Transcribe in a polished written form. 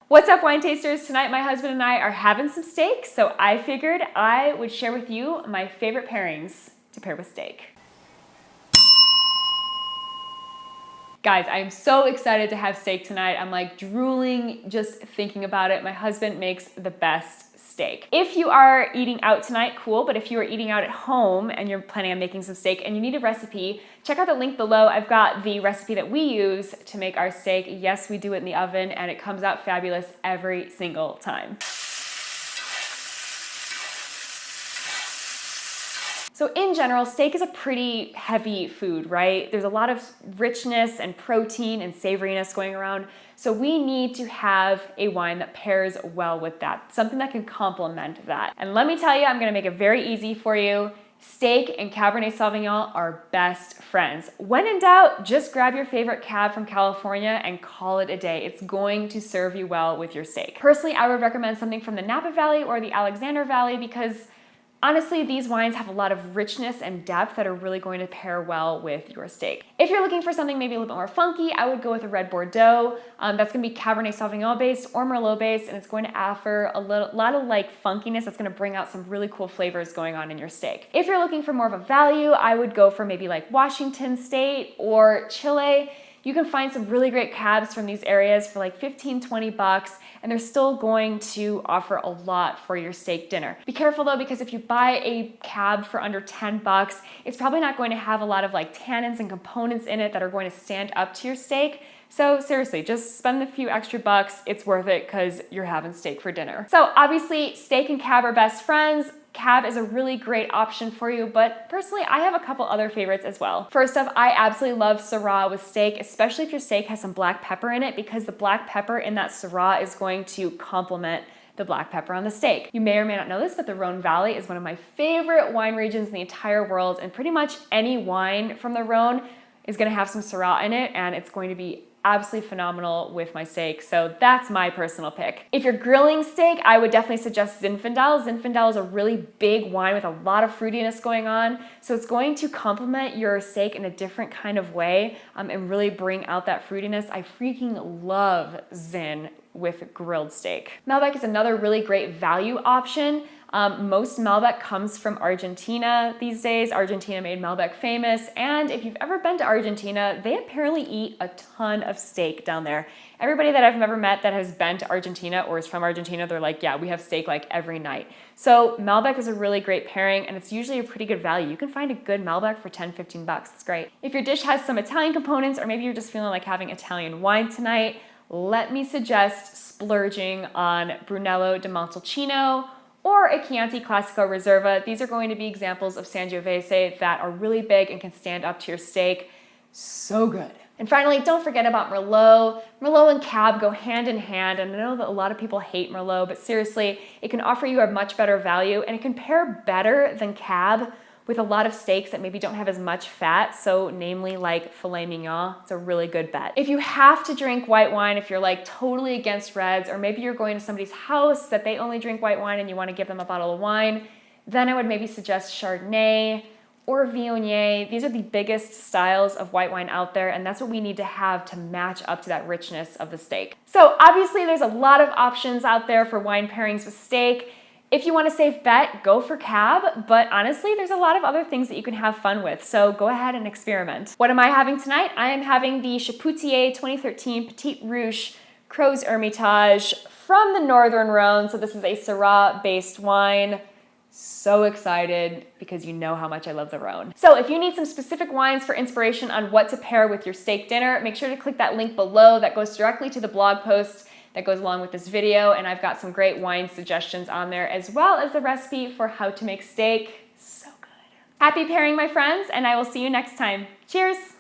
What's up, wine tasters? Tonight my husband and I are having some steak, so I figured I would share with you my favorite pairings to pair with steak. Guys, I am so excited to have steak tonight. I'm like drooling just thinking about it. My husband makes the best steak. If you are eating out tonight, cool, but if you are eating out at home and you're planning on making some steak and you need a recipe, check out the link below. I've got the recipe that we use to make our steak. Yes, we do it in the oven and it comes out fabulous every single time. So in general, steak is a pretty heavy food, right? There's a lot of richness and protein and savoriness going around. So we need to have a wine that pairs well with that, something that can complement that. And let me tell you, I'm gonna make it very easy for you. Steak and Cabernet Sauvignon are best friends. When in doubt, just grab your favorite cab from California and call it a day. It's going to serve you well with your steak. Personally, I would recommend something from the Napa Valley or the Alexander Valley because honestly, these wines have a lot of richness and depth that are really going to pair well with your steak. If you're looking for something maybe a little bit more funky, I would go with a red Bordeaux. That's gonna be Cabernet Sauvignon based or Merlot based, and it's going to offer a lot of like funkiness that's gonna bring out some really cool flavors going on in your steak. If you're looking for more of a value, I would go for maybe like Washington State or Chile. You can find some really great cabs from these areas for like 15, 20 bucks, and they're still going to offer a lot for your steak dinner. Be careful though, because if you buy a cab for under 10 bucks, it's probably not going to have a lot of like tannins and components in it that are going to stand up to your steak. So seriously, just spend a few extra bucks. It's worth it because you're having steak for dinner. So obviously, steak and cab are best friends. Cab is a really great option for you, but personally, I have a couple other favorites as well. First off, I absolutely love Syrah with steak, especially if your steak has some black pepper in it, because the black pepper in that Syrah is going to complement the black pepper on the steak. You may or may not know this, but the Rhone Valley is one of my favorite wine regions in the entire world, and pretty much any wine from the Rhone is gonna have some Syrah in it, and it's going to be absolutely phenomenal with my steak. So that's my personal pick. If you're grilling steak, I would definitely suggest Zinfandel. Zinfandel is a really big wine with a lot of fruitiness going on. So it's going to complement your steak in a different kind of way and really bring out that fruitiness. I freaking love Zin with grilled steak. Malbec is another really great value option. Most Malbec comes from Argentina these days. Argentina made Malbec famous, and if you've ever been to Argentina, they apparently eat a ton of steak down there. Everybody that I've ever met that has been to Argentina or is from Argentina, they're like, yeah, we have steak like every night. So Malbec is a really great pairing, and it's usually a pretty good value. You can find a good Malbec for 10, 15 bucks. It's great. If your dish has some Italian components, or maybe you're just feeling like having Italian wine tonight, let me suggest splurging on Brunello di Montalcino or a Chianti Classico Reserva. These are going to be examples of Sangiovese that are really big and can stand up to your steak. So good. And finally, don't forget about Merlot. Merlot and Cab go hand in hand, and I know that a lot of people hate Merlot, but seriously, it can offer you a much better value, and it can pair better than Cab with a lot of steaks that maybe don't have as much fat, so namely like filet mignon. It's a really good bet. If you have to drink white wine, if you're like totally against reds, or maybe you're going to somebody's house that they only drink white wine and you want to give them a bottle of wine, then I would maybe suggest Chardonnay or Viognier. These are the biggest styles of white wine out there, and that's what we need to have to match up to that richness of the steak. So obviously there's a lot of options out there for wine pairings with steak. If you want a safe bet, go for Cab, but honestly, there's a lot of other things that you can have fun with, so go ahead and experiment. What am I having tonight? I am having the Chapoutier 2013 Petit Rouge Crozes Hermitage from the Northern Rhone, so this is a Syrah-based wine. So excited because you know how much I love the Rhone. So if you need some specific wines for inspiration on what to pair with your steak dinner, make sure to click that link below that goes directly to the blog post that goes along with this video, and I've got some great wine suggestions on there, as well as the recipe for how to make steak so good. Happy pairing, my friends, and I will see you next time. Cheers!